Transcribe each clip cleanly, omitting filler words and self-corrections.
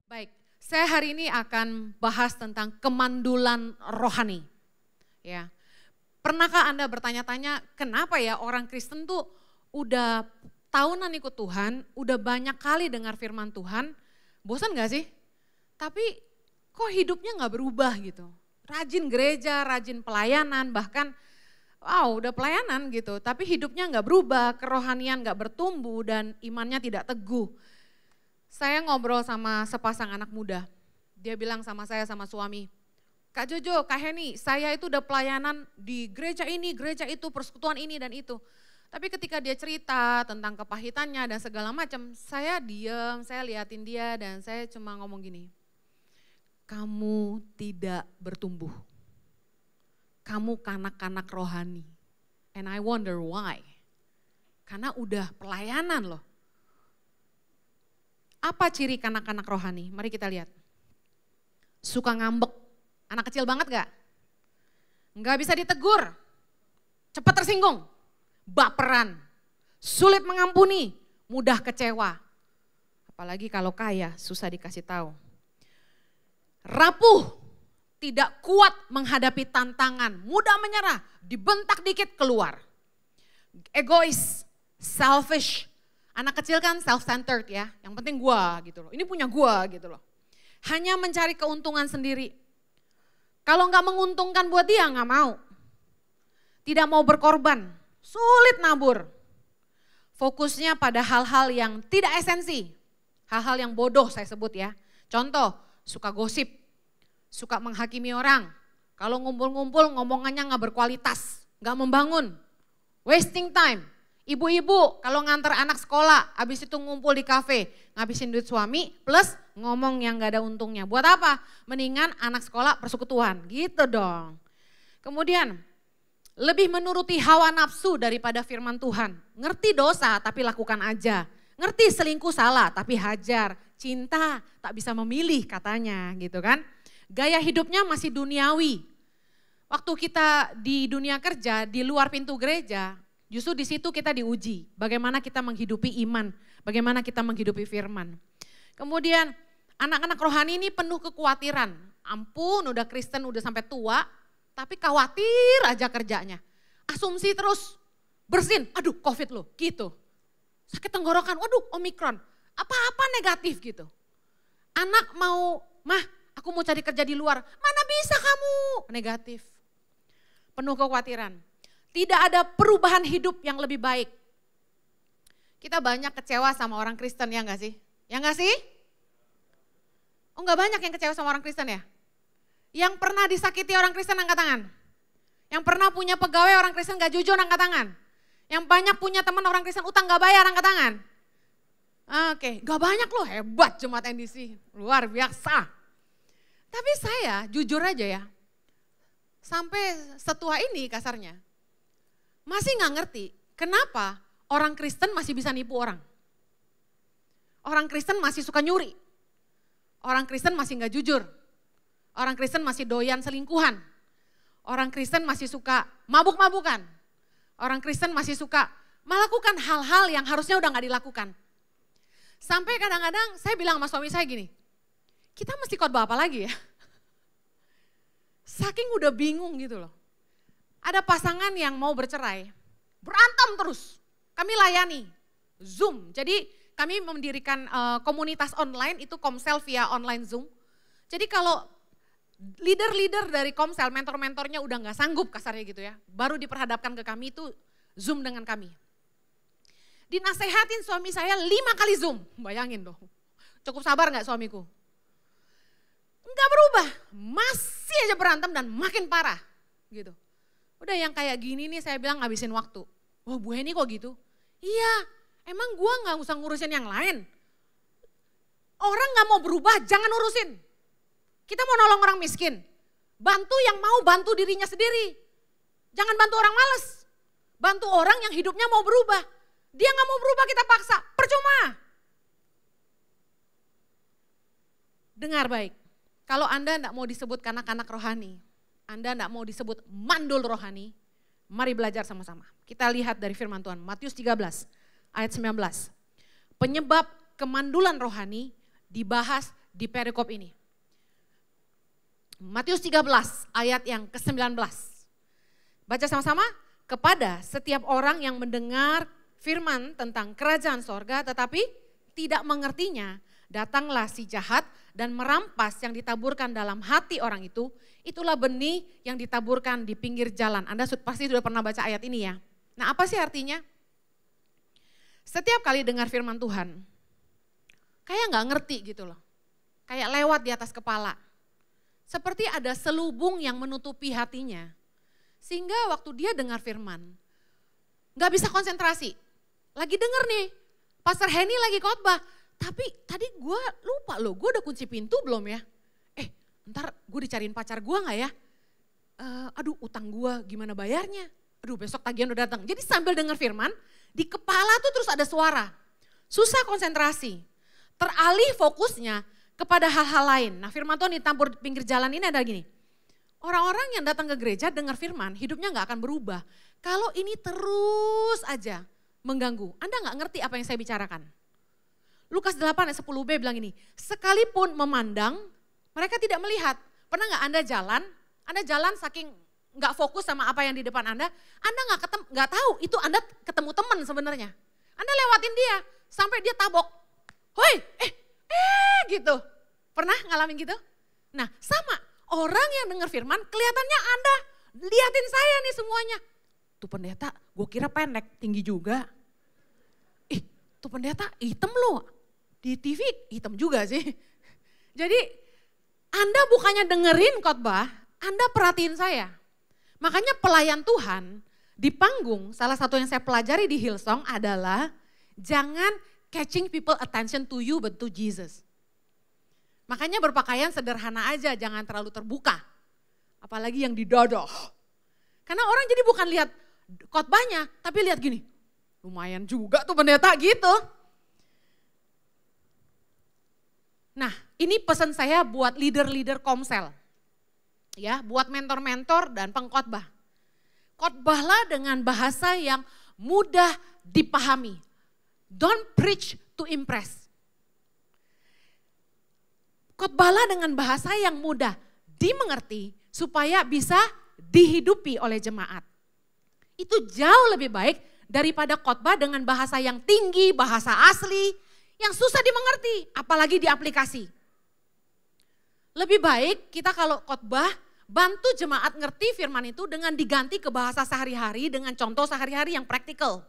Baik, saya hari ini akan bahas tentang kemandulan rohani. Ya, pernahkah Anda bertanya-tanya kenapa ya orang Kristen tuh udah tahunan ikut Tuhan, udah banyak kali dengar firman Tuhan, bosan gak sih? Tapi kok hidupnya gak berubah gitu. Rajin gereja, rajin pelayanan, bahkan udah pelayanan gitu. Tapi hidupnya gak berubah, kerohanian gak bertumbuh dan imannya tidak teguh. Saya ngobrol sama sepasang anak muda, dia bilang sama saya sama suami, Kak Jojo, Kak Heni, saya itu udah pelayanan di gereja ini, gereja itu, persekutuan ini dan itu. Tapi ketika dia cerita tentang kepahitannya dan segala macam, saya diam, saya liatin dia dan saya cuma ngomong gini, kamu tidak bertumbuh, kamu kanak-kanak rohani. And I wonder why, karena udah pelayanan loh. Apa ciri kanak-kanak rohani? Mari kita lihat. Suka ngambek, anak kecil banget gak? Gak bisa ditegur, cepat tersinggung. Baperan, sulit mengampuni, mudah kecewa. Apalagi kalau kaya, susah dikasih tahu. Rapuh, tidak kuat menghadapi tantangan, mudah menyerah, dibentak dikit keluar. Egois, selfish. Anak kecil kan self-centered ya, yang penting gua gitu loh. Ini punya gua gitu loh. Hanya mencari keuntungan sendiri. Kalau nggak menguntungkan buat dia nggak mau. Tidak mau berkorban, sulit nabur. Fokusnya pada hal-hal yang tidak esensi. Hal-hal yang bodoh saya sebut ya. Contoh, suka gosip, suka menghakimi orang. Kalau ngumpul-ngumpul ngomongannya nggak berkualitas, nggak membangun. Wasting time. Ibu-ibu kalau nganter anak sekolah, habis itu ngumpul di kafe, ngabisin duit suami, plus ngomong yang gak ada untungnya. Buat apa? Mendingan anak sekolah persekutuan, gitu dong. Kemudian, lebih menuruti hawa nafsu daripada firman Tuhan. Ngerti dosa tapi lakukan aja. Ngerti selingkuh salah tapi hajar. Cinta tak bisa memilih katanya gitu kan. Gaya hidupnya masih duniawi. Waktu kita di dunia kerja, di luar pintu gereja, justru di situ kita diuji, bagaimana kita menghidupi iman, bagaimana kita menghidupi firman. Kemudian anak-anak rohani ini penuh kekhawatiran. Ampun udah Kristen udah sampai tua, tapi khawatir aja kerjanya. Asumsi terus, bersin, aduh COVID loh gitu. Sakit tenggorokan, waduh Omikron, apa-apa negatif gitu. Anak mau, mah aku mau cari kerja di luar, mana bisa kamu, negatif. Penuh kekhawatiran. Tidak ada perubahan hidup yang lebih baik. Kita banyak kecewa sama orang Kristen ya enggak sih? Ya enggak sih? Oh enggak banyak yang kecewa sama orang Kristen ya? Yang pernah disakiti orang Kristen angkat tangan. Yang pernah punya pegawai orang Kristen gak jujur angkat tangan. Yang banyak punya teman orang Kristen utang gak bayar angkat tangan. Oke, gak banyak loh, hebat jemaat NDC, luar biasa. Tapi saya jujur aja ya, sampai setua ini kasarnya, masih gak ngerti kenapa orang Kristen masih bisa nipu orang. Orang Kristen masih suka nyuri. Orang Kristen masih gak jujur. Orang Kristen masih doyan selingkuhan. Orang Kristen masih suka mabuk-mabukan. Orang Kristen masih suka melakukan hal-hal yang harusnya udah gak dilakukan. Sampai kadang-kadang saya bilang sama suami saya gini, kita mesti khotbah apa lagi ya? Saking udah bingung gitu loh. Ada pasangan yang mau bercerai, berantem terus. Kami layani Zoom. Jadi kami mendirikan komunitas online itu Komsel via online Zoom. Jadi kalau leader-leader dari Komsel, mentor-mentornya udah gak sanggup kasarnya gitu ya. Baru diperhadapkan ke kami itu Zoom dengan kami. Dinasehatin suami saya 5 kali Zoom, bayangin dong. Cukup sabar gak suamiku? Enggak berubah, masih aja berantem dan makin parah gitu. Udah yang kayak gini nih saya bilang ngabisin waktu. Wah Bu Heni kok gitu? Iya, emang gua gak usah ngurusin yang lain. Orang gak mau berubah jangan urusin. Kita mau nolong orang miskin, bantu yang mau bantu dirinya sendiri. Jangan bantu orang males, bantu orang yang hidupnya mau berubah. Dia gak mau berubah kita paksa, percuma. Dengar baik, kalau Anda gak mau disebut kanak-kanak rohani, Anda gak mau disebut mandul rohani, mari belajar sama-sama. Kita lihat dari firman Tuhan, Matius 13 ayat 19. Penyebab kemandulan rohani dibahas di perikop ini. Matius 13 ayat yang ke-19. Baca sama-sama. Kepada setiap orang yang mendengar firman tentang kerajaan sorga tetapi tidak mengertinya, datanglah si jahat dan merampas yang ditaburkan dalam hati orang itu. Itulah benih yang ditaburkan di pinggir jalan. Anda pasti sudah pernah baca ayat ini ya. Nah, apa sih artinya? Setiap kali dengar firman Tuhan, kayak gak ngerti gitu loh. Kayak lewat di atas kepala. Seperti ada selubung yang menutupi hatinya. Sehingga waktu dia dengar firman, gak bisa konsentrasi. Lagi denger nih, Pastor Henny lagi khotbah. Tapi tadi gue lupa loh, gue udah kunci pintu belum ya? Ntar gue dicariin pacar gue gak ya? Aduh utang gue gimana bayarnya? Aduh besok tagihan udah datang. Jadi sambil denger firman, di kepala tuh terus ada suara. Susah konsentrasi. Teralih fokusnya kepada hal-hal lain. Nah firman Tuhan ditampur di pinggir jalan ini ada gini. Orang-orang yang datang ke gereja dengar firman, hidupnya gak akan berubah. Kalau ini terus aja mengganggu. Anda gak ngerti apa yang saya bicarakan. Lukas 8 ayat 10b bilang ini, sekalipun memandang, mereka tidak melihat. Pernah gak Anda jalan saking gak fokus sama apa yang di depan Anda gak tahu itu Anda ketemu teman sebenarnya. Anda lewatin dia, sampai dia tabok. Hoi, gitu. Pernah ngalamin gitu? Nah sama, orang yang dengar firman kelihatannya Anda liatin saya nih semuanya. Tuh pendeta, gue kira pendek, tinggi juga. Tuh pendeta hitam loh, di TV hitam juga sih. Jadi Anda bukannya dengerin khotbah, Anda perhatiin saya. Makanya pelayan Tuhan di panggung, salah satu yang saya pelajari di Hillsong adalah jangan catching people attention to you but to Jesus. Makanya berpakaian sederhana aja, jangan terlalu terbuka. Apalagi yang didodoh. Karena orang jadi bukan lihat khotbahnya, tapi lihat gini. Lumayan juga tuh pendeta gitu. Nah, ini pesan saya buat leader-leader komsel. Ya, buat mentor-mentor dan pengkhotbah. Khotbahlah dengan bahasa yang mudah dipahami. Don't preach to impress. Khotbahlah dengan bahasa yang mudah dimengerti supaya bisa dihidupi oleh jemaat. Itu jauh lebih baik daripada khotbah dengan bahasa yang tinggi, bahasa asli, yang susah dimengerti, apalagi di aplikasi. Lebih baik kita kalau khotbah bantu jemaat ngerti firman itu dengan diganti ke bahasa sehari-hari dengan contoh sehari-hari yang praktikal.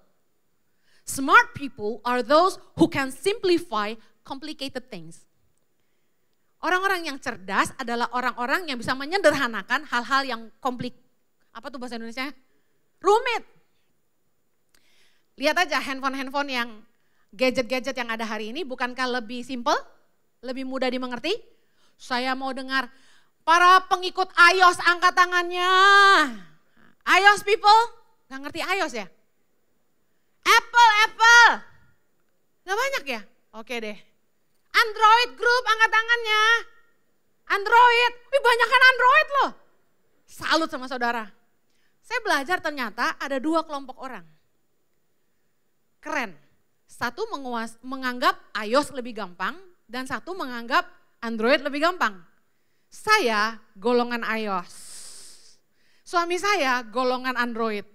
Smart people are those who can simplify complicated things. Orang-orang yang cerdas adalah orang-orang yang bisa menyederhanakan hal-hal yang apa tuh bahasa Indonesia? Rumit. Lihat aja handphone-handphone yang gadget-gadget yang ada hari ini bukankah lebih simple? Lebih mudah dimengerti? Saya mau dengar para pengikut iOS angkat tangannya. iOS people? Gak ngerti iOS ya? Apple. Gak banyak ya? Oke deh. Android group angkat tangannya. Android, banyakan Android loh. Salut sama saudara. Saya belajar ternyata ada dua kelompok orang. Keren. Satu menganggap iOS lebih gampang dan satu menganggap Android lebih gampang. Saya golongan iOS. Suami saya golongan Android.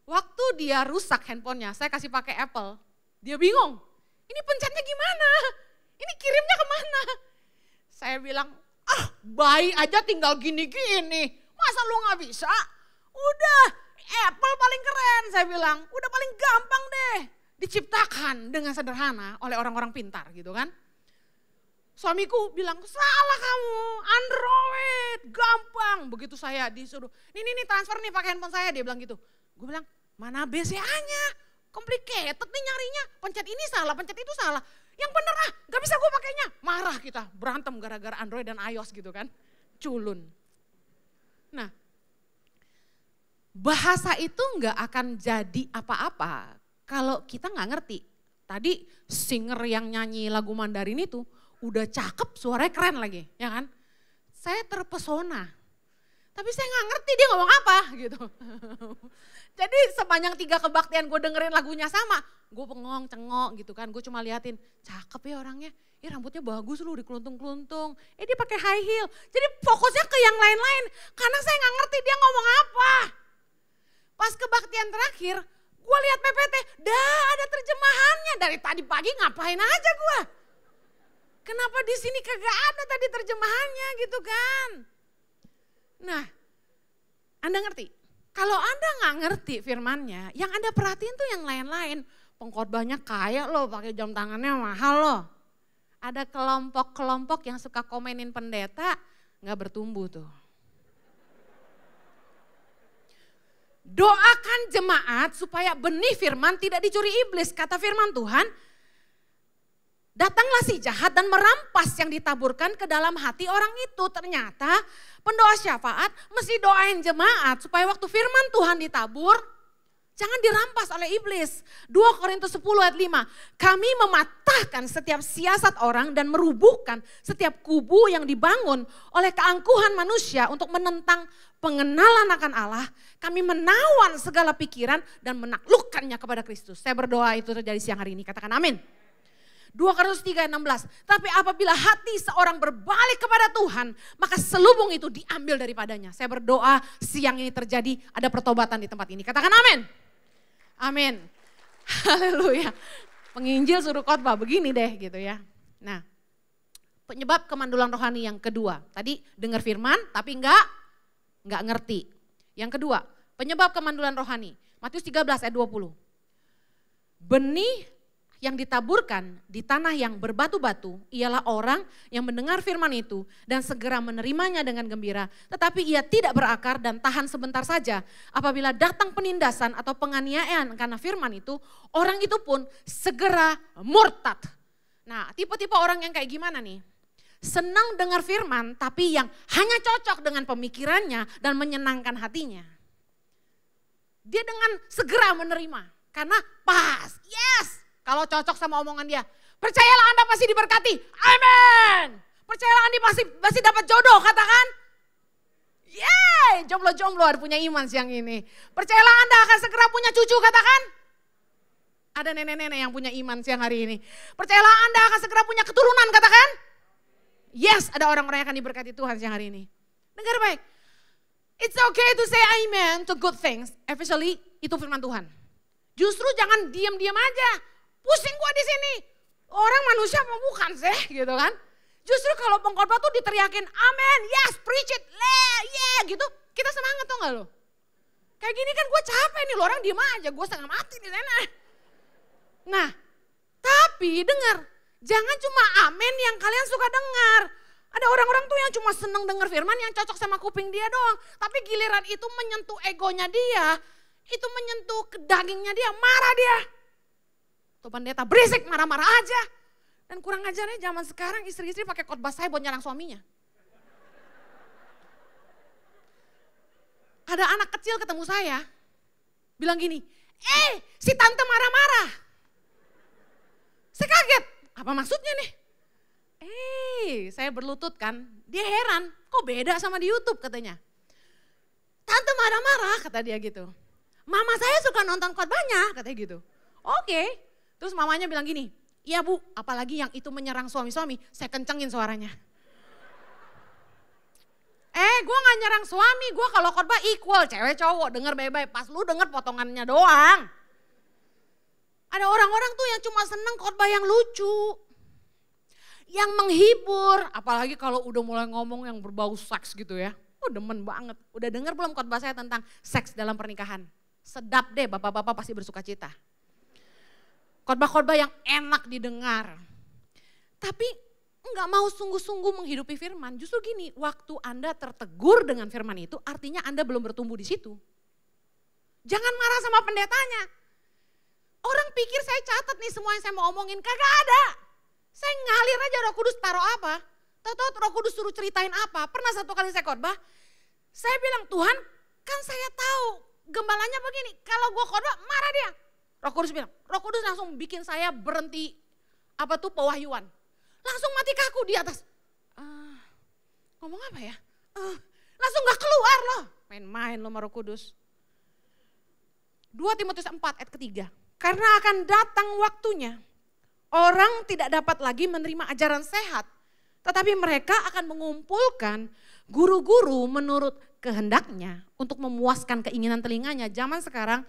Waktu dia rusak handphonenya, saya kasih pakai Apple. Dia bingung. Ini pencetnya gimana? Ini kirimnya kemana? Saya bilang, bayi aja tinggal gini-gini. Masa lu gak bisa? Udah, Apple paling keren saya bilang. Udah paling gampang deh. Diciptakan dengan sederhana oleh orang-orang pintar gitu kan. Suamiku bilang, salah kamu, Android, gampang. Begitu saya disuruh, nih transfer nih pakai handphone saya, dia bilang gitu. Gue bilang, mana BCA-nya? Complicated nih nyarinya, pencet ini salah, pencet itu salah. Yang bener gak bisa gue pakainya. Marah kita, berantem gara-gara Android dan iOS gitu kan. Culun. Nah, bahasa itu gak akan jadi apa-apa kalau kita gak ngerti. Tadi singer yang nyanyi lagu Mandarin itu udah cakep, suaranya keren lagi, ya kan? Saya terpesona. Tapi saya nggak ngerti dia ngomong apa gitu. Jadi sepanjang 3 kebaktian gue dengerin lagunya sama. Gue bengong, cengok gitu kan. Gue cuma liatin, cakep ya orangnya. Rambutnya bagus loh, dikeluntung-keluntung. Dia pakai high heel. Jadi fokusnya ke yang lain-lain. Karena saya nggak ngerti dia ngomong apa. Pas kebaktian terakhir, gue lihat PPT, dah ada terjemahannya. Dari tadi pagi ngapain aja gue. Kenapa di sini kagak ada tadi terjemahannya gitu kan. Nah, Anda ngerti? Kalau Anda nggak ngerti firmannya, yang Anda perhatiin tuh yang lain-lain. Pengkhotbahnya kaya loh, pakai jam tangannya mahal loh. Ada kelompok-kelompok yang suka komenin pendeta, nggak bertumbuh tuh. Doakan jemaat supaya benih firman tidak dicuri iblis. Kata firman Tuhan, datanglah si jahat dan merampas yang ditaburkan ke dalam hati orang itu. Ternyata pendoa syafaat mesti doain jemaat supaya waktu firman Tuhan ditabur, jangan dirampas oleh iblis. 2 Korintus 10 ayat 5. Kami mematahkan setiap siasat orang dan merubuhkan setiap kubu yang dibangun oleh keangkuhan manusia untuk menentang pengenalan akan Allah. Kami menawan segala pikiran dan menaklukkannya kepada Kristus. Saya berdoa itu terjadi siang hari ini. Katakan amin. 2 Korintus 3 ayat 16. Tapi apabila hati seorang berbalik kepada Tuhan, maka selubung itu diambil daripadanya. Saya berdoa siang ini terjadi ada pertobatan di tempat ini. Katakan amin. Amin. Haleluya. Penginjil suruh khotbah begini deh gitu ya. Nah, penyebab kemandulan rohani yang kedua. Tadi dengar firman tapi enggak ngerti. Yang kedua, penyebab kemandulan rohani. Matius 13 ayat 20. Benih yang ditaburkan di tanah yang berbatu-batu ialah orang yang mendengar firman itu dan segera menerimanya dengan gembira. Tetapi ia tidak berakar dan tahan sebentar saja. Apabila datang penindasan atau penganiayaan karena firman itu, orang itu pun segera murtad. Nah, tipe-tipe orang yang kayak gimana nih? Senang dengar firman tapi yang hanya cocok dengan pemikirannya dan menyenangkan hatinya. Dia dengan segera menerima karena pas, yes. Kalau cocok sama omongan dia, percayalah Anda pasti diberkati. Amin. Percayalah Anda pasti dapat jodoh, katakan. Yeay, jomblo-jomblo ada punya iman siang ini. Percayalah Anda akan segera punya cucu, katakan. Ada nenek-nenek yang punya iman siang hari ini. Percayalah Anda akan segera punya keturunan, katakan. Yes, ada orang-orang yang akan diberkati Tuhan siang hari ini. Dengar baik. It's okay to say amen to good things, especially itu firman Tuhan. Justru jangan diam-diam aja. Pusing gua di sini. Orang manusia apa bukan sih gitu kan. Justru kalau pengkhotbah tuh diteriakin amen, yes, preach it, yeah gitu. Kita semangat tuh gak lo? Kayak gini kan gue capek nih, lo orang diem aja, gue setengah mati di sana. Nah, tapi dengar, jangan cuma amen yang kalian suka dengar. Ada orang-orang tuh yang cuma seneng dengar firman yang cocok sama kuping dia doang. Tapi giliran itu menyentuh egonya dia, itu menyentuh ke dagingnya dia, marah dia. Tuh pendeta berisik, marah-marah aja. Dan kurang ajarnya zaman sekarang istri-istri pakai khotbah saya buat nyerang suaminya. Ada anak kecil ketemu saya, bilang gini, si tante marah-marah. Saya kaget, apa maksudnya nih? Saya berlutut kan, dia heran, kok beda sama di YouTube katanya. Tante marah-marah kata dia gitu. Mama saya suka nonton khotbahnya katanya gitu. Oke. Terus mamanya bilang gini, iya bu, apalagi yang itu menyerang suami-suami, saya kencengin suaranya. Gue gak nyerang suami, gue kalau khotbah equal, cewek cowok, denger baik-baik, pas lu denger potongannya doang. Ada orang-orang tuh yang cuma seneng khotbah yang lucu, yang menghibur, apalagi kalau udah mulai ngomong yang berbau seks gitu ya. Demen banget, udah denger belum khotbah saya tentang seks dalam pernikahan? Sedap deh, bapak-bapak pasti bersuka cita. Khotbah-khotbah yang enak didengar. Tapi enggak mau sungguh-sungguh menghidupi firman. Justru gini, waktu Anda tertegur dengan firman itu artinya Anda belum bertumbuh di situ. Jangan marah sama pendetanya. Orang pikir saya catat nih semua yang saya mau omongin, kagak ada. Saya ngalir aja Roh Kudus taruh apa. Tahu-tahu Roh Kudus suruh ceritain apa. Pernah satu kali saya khotbah, saya bilang, Tuhan kan saya tahu gembalanya begini. Kalau gue khotbah marah dia. Roh Kudus bilang, Roh Kudus langsung bikin saya berhenti pewahyuan. Langsung mati kaku di atas. Ngomong apa ya? Langsung gak keluar loh. Main-main loh Roh Kudus. 2 Timotius 4 ayat ketiga. Karena akan datang waktunya. Orang tidak dapat lagi menerima ajaran sehat. Tetapi mereka akan mengumpulkan guru-guru menurut kehendaknya. Untuk memuaskan keinginan telinganya. Zaman sekarang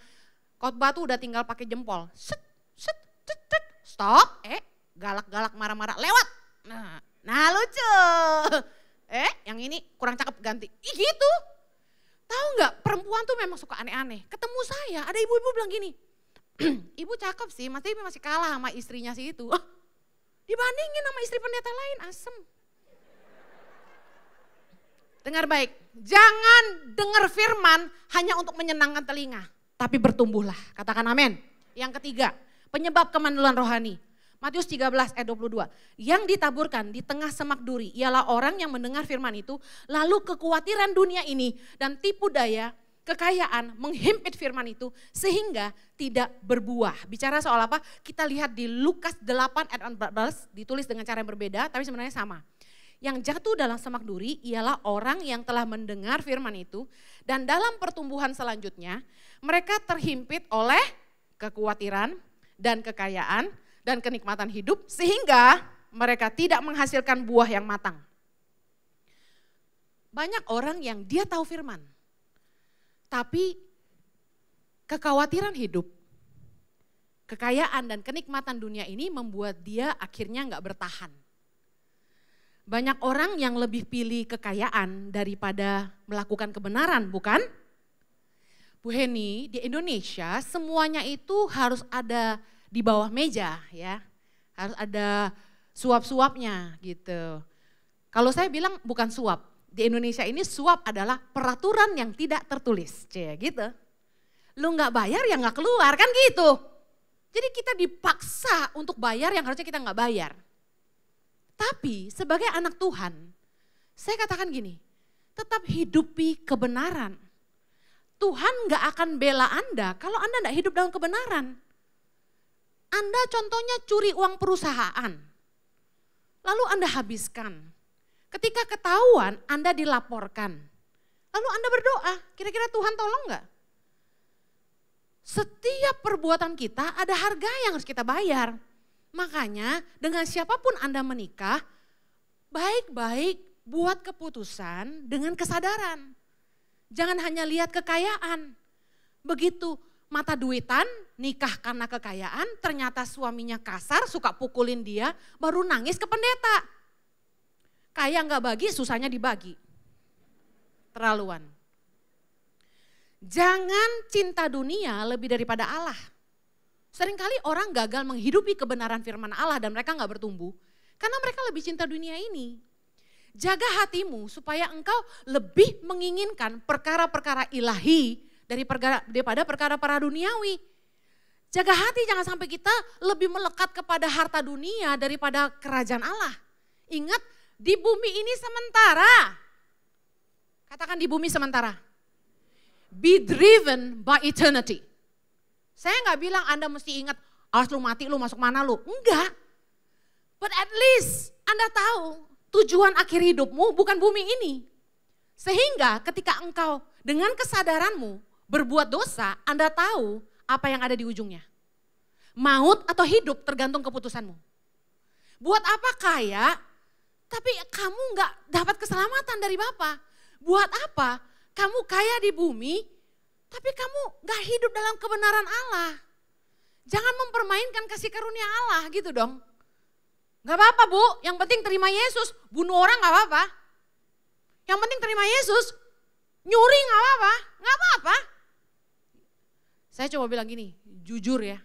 khotbah tuh udah tinggal pakai jempol. Set, set, set, set. Stop. Galak-galak marah-marah lewat. Nah lucu. Yang ini kurang cakep ganti. Ih gitu. Tahu nggak perempuan tuh memang suka aneh-aneh. Ketemu saya ada ibu-ibu bilang gini. Ibu cakep sih, tapi masih kalah sama istrinya sih itu. Dibandingin sama istri pendeta lain, asem. Dengar baik, jangan dengar firman hanya untuk menyenangkan telinga. Tapi bertumbuhlah, katakan amin. Yang ketiga, penyebab kemandulan rohani. Matius 13 ayat 22. Yang ditaburkan di tengah semak duri ialah orang yang mendengar firman itu. Lalu kekhawatiran dunia ini dan tipu daya, kekayaan menghimpit firman itu sehingga tidak berbuah. Bicara soal apa? Kita lihat di Lukas 8 ayat 14 ditulis dengan cara yang berbeda tapi sebenarnya sama. Yang jatuh dalam semak duri ialah orang yang telah mendengar firman itu dan dalam pertumbuhan selanjutnya mereka terhimpit oleh kekhawatiran dan kekayaan dan kenikmatan hidup sehingga mereka tidak menghasilkan buah yang matang. Banyak orang yang dia tahu firman, tapi kekhawatiran hidup, kekayaan dan kenikmatan dunia ini membuat dia akhirnya nggak bertahan. Banyak orang yang lebih pilih kekayaan daripada melakukan kebenaran, bukan? Bu Heni, di Indonesia semuanya itu harus ada di bawah meja ya, harus ada suap-suapnya gitu. Kalau saya bilang bukan suap, di Indonesia ini suap adalah peraturan yang tidak tertulis, gitu. Lu nggak bayar ya nggak keluar kan gitu. Jadi kita dipaksa untuk bayar yang harusnya kita nggak bayar. Tapi sebagai anak Tuhan, saya katakan gini, tetap hidupi kebenaran. Tuhan nggak akan bela Anda kalau Anda nggak hidup dalam kebenaran. Anda contohnya curi uang perusahaan, lalu Anda habiskan. Ketika ketahuan Anda dilaporkan, lalu Anda berdoa, kira-kira Tuhan tolong nggak? Setiap perbuatan kita ada harga yang harus kita bayar. Makanya dengan siapapun Anda menikah, baik-baik buat keputusan dengan kesadaran. Jangan hanya lihat kekayaan. Begitu mata duitan, nikah karena kekayaan, ternyata suaminya kasar, suka pukulin dia, baru nangis ke pendeta. Kaya nggak bagi, susahnya dibagi. Terlaluan. Jangan cinta dunia lebih daripada Allah. Seringkali orang gagal menghidupi kebenaran firman Allah dan mereka nggak bertumbuh. Karena mereka lebih cinta dunia ini. Jaga hatimu supaya engkau lebih menginginkan perkara-perkara ilahi daripada perkara-perkara duniawi. Jaga hati jangan sampai kita lebih melekat kepada harta dunia daripada kerajaan Allah. Ingat di bumi ini sementara. Katakan di bumi sementara. Be driven by eternity. Saya nggak bilang Anda mesti ingat, harus lu mati lu masuk mana lu. Enggak. But at least Anda tahu tujuan akhir hidupmu bukan bumi ini. Sehingga ketika engkau dengan kesadaranmu berbuat dosa, Anda tahu apa yang ada di ujungnya. Maut atau hidup tergantung keputusanmu. Buat apa kaya, tapi kamu nggak dapat keselamatan dari Bapa. Buat apa kamu kaya di bumi, tapi kamu nggak hidup dalam kebenaran Allah. Jangan mempermainkan kasih karunia Allah gitu dong. Gak apa-apa Bu, yang penting terima Yesus. Bunuh orang gak apa-apa. Yang penting terima Yesus. Nyuri gak apa-apa, gak apa-apa. Saya coba bilang gini, jujur ya.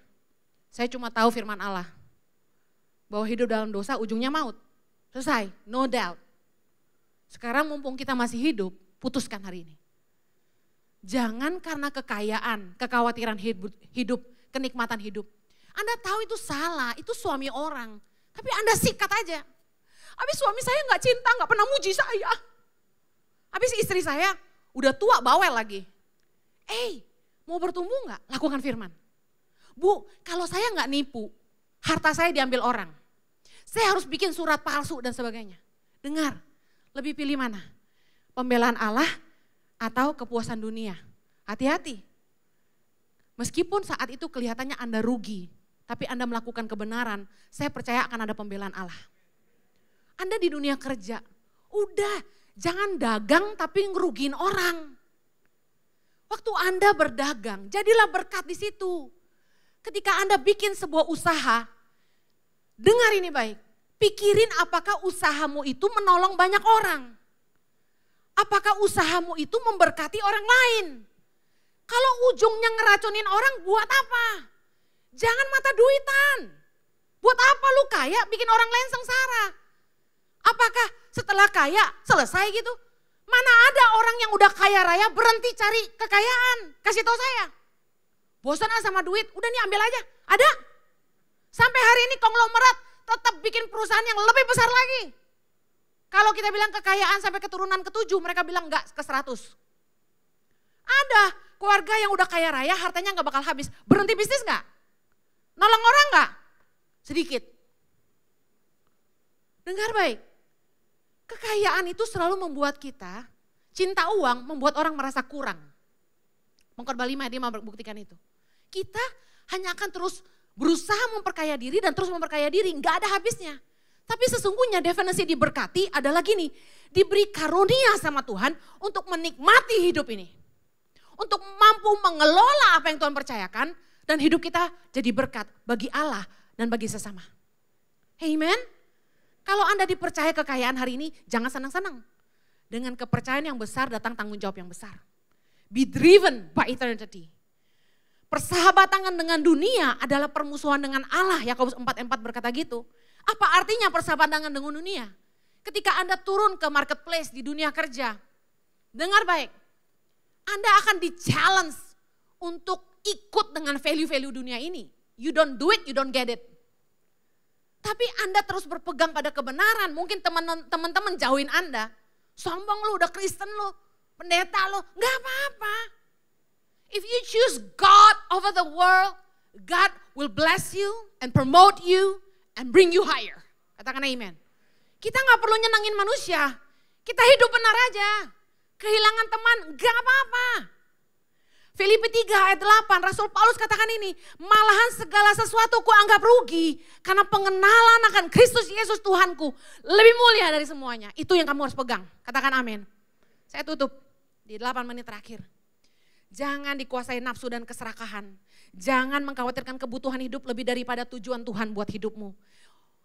Saya cuma tahu firman Allah. Bahwa hidup dalam dosa ujungnya maut. Selesai, no doubt. Sekarang mumpung kita masih hidup, putuskan hari ini. Jangan karena kekayaan, kekhawatiran hidup, kenikmatan hidup. Anda tahu itu salah, itu suami orang. Tapi Anda sikat aja. Habis suami saya gak cinta, gak pernah muji saya. Habis istri saya udah tua bawel lagi. Mau bertumbuh gak? Lakukan firman. Bu, kalau saya gak nipu, harta saya diambil orang. Saya harus bikin surat palsu dan sebagainya. Dengar, lebih pilih mana? pembelaan Allah atau kepuasan dunia. Hati-hati. Meskipun saat itu kelihatannya Anda rugi, tapi Anda melakukan kebenaran, saya percaya akan ada pembelaan Allah. Anda di dunia kerja, udah jangan dagang tapi ngerugiin orang. Waktu Anda berdagang, jadilah berkat di situ. Ketika Anda bikin sebuah usaha, dengar ini baik, pikirin apakah usahamu itu menolong banyak orang. Apakah usahamu itu memberkati orang lain. Kalau ujungnya ngeracunin orang, buat apa? Jangan mata duitan. Buat apa lu kaya bikin orang lain sengsara? Apakah setelah kaya selesai gitu? Mana ada orang yang udah kaya raya berhenti cari kekayaan? Kasih tahu saya. Bosan sama duit, udah nih ambil aja. Ada. Sampai hari ini konglomerat tetap bikin perusahaan yang lebih besar lagi. Kalau kita bilang kekayaan sampai keturunan ke-7, mereka bilang enggak ke 100. Ada keluarga yang udah kaya raya, hartanya enggak bakal habis. Berhenti bisnis enggak? Nolong orang enggak? Sedikit. Dengar baik. Kekayaan itu selalu membuat kita, cinta uang membuat orang merasa kurang. Pengkhotbah 5 dia mau buktikan itu. Kita hanya akan terus berusaha memperkaya diri dan terus memperkaya diri, enggak ada habisnya. Tapi sesungguhnya definisi diberkati adalah gini, diberi karunia sama Tuhan untuk menikmati hidup ini. Untuk mampu mengelola apa yang Tuhan percayakan dan hidup kita jadi berkat bagi Allah dan bagi sesama. Amen. Kalau Anda dipercaya kekayaan hari ini, jangan senang-senang. Dengan kepercayaan yang besar datang tanggung jawab yang besar. Be driven by eternity. Persahabatan dengan dunia adalah permusuhan dengan Allah. Yakobus 4:4 berkata gitu. Apa artinya persahabatan dengan dunia? Ketika Anda turun ke marketplace di dunia kerja, dengar baik, Anda akan di-challenge untuk ikut dengan value-value dunia ini. You don't do it, you don't get it. Tapi Anda terus berpegang pada kebenaran, mungkin teman-teman jauhin Anda. Sombong lu, udah Kristen lu, pendeta lu, gak apa-apa. If you choose God over the world, God will bless you and promote you and bring you higher. Katakan amen. Kita gak perlu nyenangin manusia. Kita hidup benar aja. Kehilangan teman gak apa-apa. Filipi 3 ayat 8 Rasul Paulus katakan ini. Malahan segala sesuatu ku anggap rugi. Karena pengenalan akan Kristus Yesus Tuhanku lebih mulia dari semuanya. Itu yang kamu harus pegang. Katakan amin. Saya tutup di 8 menit terakhir. Jangan dikuasai nafsu dan keserakahan. Jangan mengkhawatirkan kebutuhan hidup lebih daripada tujuan Tuhan buat hidupmu.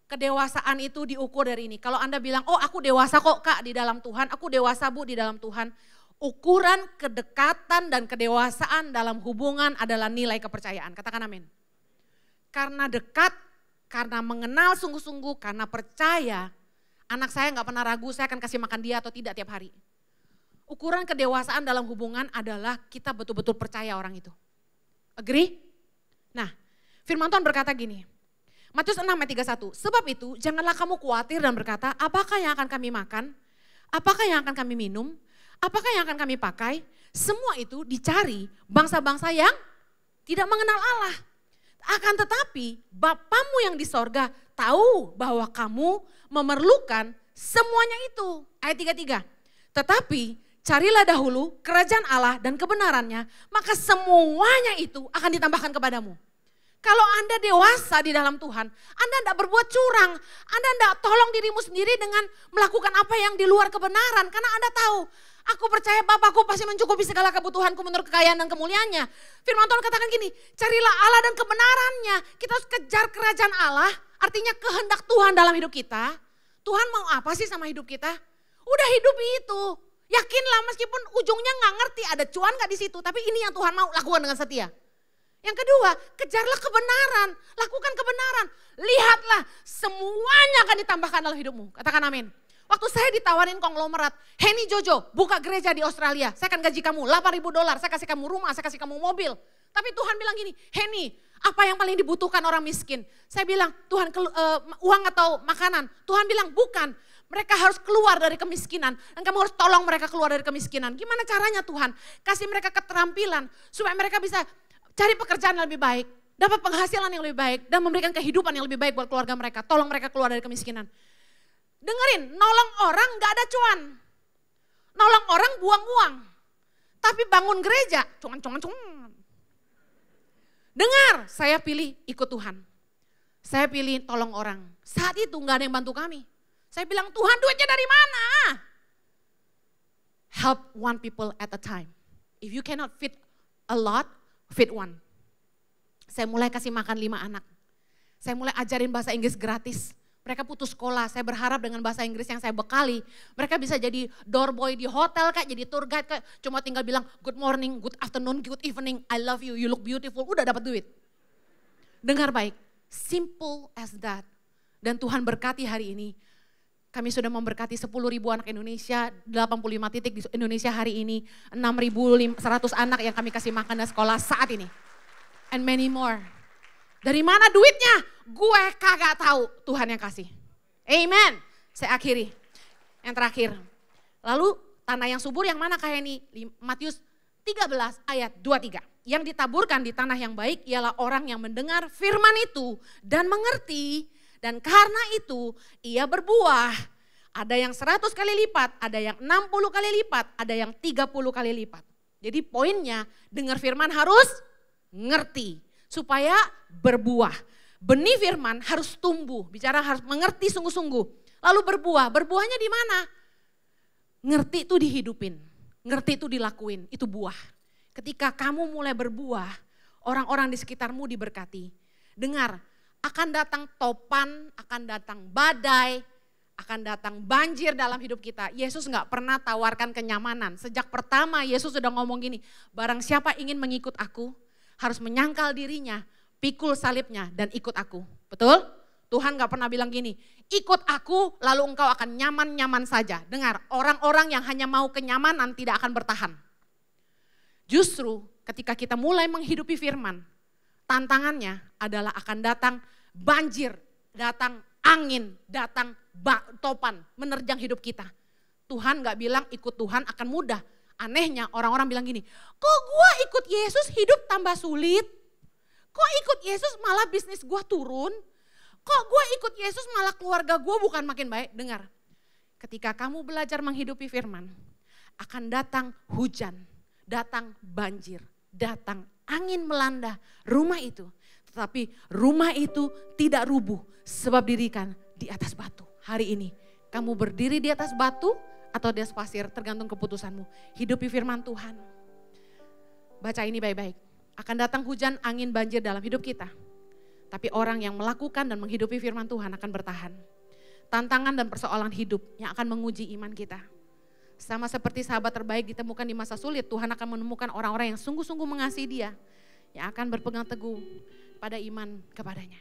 Kedewasaan itu diukur dari ini. Kalau Anda bilang, oh aku dewasa kok Kak di dalam Tuhan, aku dewasa Bu di dalam Tuhan. Ukuran kedekatan dan kedewasaan dalam hubungan adalah nilai kepercayaan. Katakan amin. Karena dekat, karena mengenal sungguh-sungguh, karena percaya, anak saya gak pernah ragu saya akan kasih makan dia atau tidak tiap hari. Ukuran kedewasaan dalam hubungan adalah kita betul-betul percaya orang itu. Agree? Nah, firman Tuhan berkata gini, Matius 6 ayat 31, sebab itu janganlah kamu khawatir dan berkata, apakah yang akan kami makan? Apakah yang akan kami minum? Apakah yang akan kami pakai? Semua itu dicari bangsa-bangsa yang tidak mengenal Allah. Akan tetapi Bapamu yang di sorga tahu bahwa kamu memerlukan semuanya itu. Ayat 33, tetapi carilah dahulu kerajaan Allah dan kebenarannya, maka semuanya itu akan ditambahkan kepadamu. Kalau Anda dewasa di dalam Tuhan, Anda tidak berbuat curang. Anda tidak tolong dirimu sendiri dengan melakukan apa yang di luar kebenaran. Karena Anda tahu, aku percaya Bapakku pasti mencukupi segala kebutuhanku menurut kekayaan dan kemuliaannya. Firman Tuhan katakan gini, carilah Allah dan kebenarannya. Kita harus kejar kerajaan Allah, artinya kehendak Tuhan dalam hidup kita. Tuhan mau apa sih sama hidup kita? Udah hidup itu. Yakinlah meskipun ujungnya gak ngerti ada cuan gak di situ. Tapi ini yang Tuhan mau lakukan dengan setia. Yang kedua, kejarlah kebenaran, lakukan kebenaran. Lihatlah semuanya akan ditambahkan dalam hidupmu. Katakan amin. Waktu saya ditawarin konglomerat, Henny Jojo buka gereja di Australia. Saya akan gaji kamu $8.000, saya kasih kamu rumah, saya kasih kamu mobil. Tapi Tuhan bilang gini, Henny apa yang paling dibutuhkan orang miskin? Saya bilang, Tuhan uang atau makanan? Tuhan bilang bukan. Mereka harus keluar dari kemiskinan dan kamu harus tolong mereka keluar dari kemiskinan. Gimana caranya Tuhan? Kasih mereka keterampilan supaya mereka bisa cari pekerjaan yang lebih baik, dapat penghasilan yang lebih baik, dan memberikan kehidupan yang lebih baik buat keluarga mereka. Tolong mereka keluar dari kemiskinan. Dengerin, nolong orang gak ada cuan. nolong orang buang uang. Tapi bangun gereja, cuan. Dengar, saya pilih ikut Tuhan. Saya pilih tolong orang. Saat itu gak ada yang bantu kami. Saya bilang, Tuhan duitnya dari mana? Help one people at a time. If you cannot feed a lot, feed one. Saya mulai kasih makan 5 anak. Saya mulai ajarin bahasa Inggris gratis. Mereka putus sekolah, saya berharap dengan bahasa Inggris yang saya bekali, mereka bisa jadi doorboy di hotel kak, jadi tour guide kak, cuma tinggal bilang good morning, good afternoon, good evening, I love you, you look beautiful, udah dapat duit. Dengar baik, simple as that. Dan Tuhan berkati hari ini, kami sudah memberkati 10.000 anak Indonesia, 85 titik di Indonesia hari ini, 6.100 anak yang kami kasih makan dan sekolah saat ini. And many more. Dari mana duitnya? Gue kagak tahu, Tuhan yang kasih. Amen. Saya akhiri. Yang terakhir. Lalu tanah yang subur yang mana kayak ini? Matius 13 ayat 23. Yang ditaburkan di tanah yang baik ialah orang yang mendengar firman itu dan mengerti. Dan karena itu ia berbuah. Ada yang 100 kali lipat, ada yang 60 kali lipat, ada yang 30 kali lipat. Jadi poinnya dengar firman harus ngerti. Supaya berbuah. Benih firman harus tumbuh, bicara harus mengerti sungguh-sungguh. Lalu berbuah, berbuahnya di mana? Ngerti itu dihidupin, ngerti itu dilakuin, itu buah. Ketika kamu mulai berbuah, orang-orang di sekitarmu diberkati. Dengar, akan datang topan, akan datang badai, akan datang banjir dalam hidup kita. Yesus gak pernah tawarkan kenyamanan. Sejak pertama Yesus sudah ngomong gini, barang siapa ingin mengikut aku, harus menyangkal dirinya, pikul salibnya dan ikut aku. Betul? Tuhan gak pernah bilang gini, ikut aku lalu engkau akan nyaman-nyaman saja. Dengar, orang-orang yang hanya mau kenyamanan tidak akan bertahan. Justru ketika kita mulai menghidupi firman, tantangannya adalah akan datang banjir, datang angin, datang topan menerjang hidup kita. Tuhan gak bilang ikut Tuhan akan mudah. Anehnya orang-orang bilang gini, kok gue ikut Yesus hidup tambah sulit? Kok ikut Yesus malah bisnis gue turun? Kok gue ikut Yesus malah keluarga gue bukan makin baik? Dengar, ketika kamu belajar menghidupi firman, akan datang hujan, datang banjir, datang angin melanda rumah itu. Tetapi rumah itu tidak rubuh sebab didirikan di atas batu. Hari ini kamu berdiri di atas batu, atau di atas pasir, tergantung keputusanmu. Hidupi firman Tuhan. Baca ini baik-baik. Akan datang hujan, angin, banjir dalam hidup kita. Tapi orang yang melakukan dan menghidupi firman Tuhan akan bertahan. Tantangan dan persoalan hidup yang akan menguji iman kita. Sama seperti sahabat terbaik ditemukan di masa sulit, Tuhan akan menemukan orang-orang yang sungguh-sungguh mengasihi dia. Yang akan berpegang teguh pada iman kepadanya.